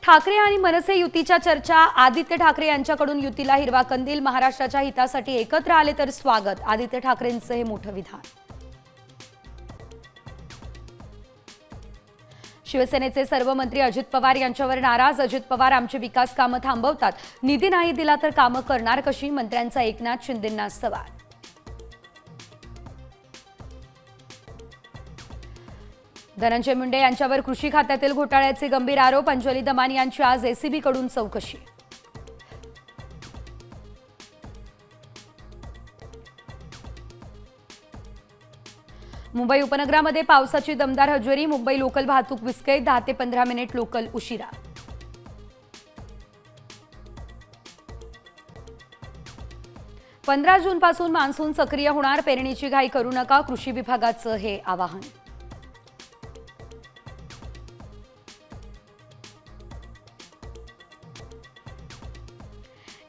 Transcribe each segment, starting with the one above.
ठाकरे आणि मनसे युतीच्या चर्चा। आदित्य ठाकरे यांच्याकडून युतीला हिरवा कंदील। महाराष्ट्राच्या हितासाठी एकत्र आले तर स्वागत। आदित्य ठाकरेंचं हे मोठं विधान। शिवसेनेचे सर्व मंत्री अजित पवार यांच्यावर नाराज। अजित पवार आमची विकास कामं थांबवतात, निधी नाही दिला तर कामं करणार कशी? मंत्र्यांचा एकनाथ शिंदेंना सवाल। धनंजय मुंडे यांच्यावर कृषी खात्यातील घोटाळ्याचे गंभीर आरोप। अंजली दमानी यांची आज एसीबी कडून चौकशी। मुंबई उपनगरामध्ये पावसाची दमदार हजेरी। मुंबई लोकल वाहतूक विस्कळीत, 10 ते 15 मिनिट लोकल उशिरा। पंधरा जून पासून मान्सून सक्रिय होणार, पेरणीची घाई करू नका, कृषी विभागाचं हे आवाहन।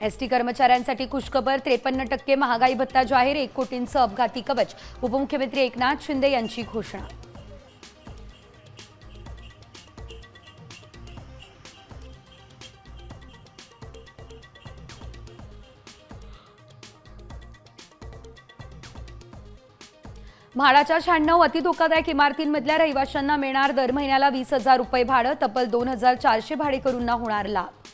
एसटी कर्मचाऱ्यांसाठी खुशखबर, 53% महागाई भत्ता जाहीर। 1 कोटींचं अपघाती कवच। उपमुख्यमंत्री एकनाथ शिंदे यांची घोषणा। म्हाडाच्या 96 अतिधोकादायक इमारतींमधल्या रहिवाशांना मिळणार दर महिन्याला 20,000 रुपये भाडं। तब्बल 2,400 भाडेकरूंना होणार लाभ।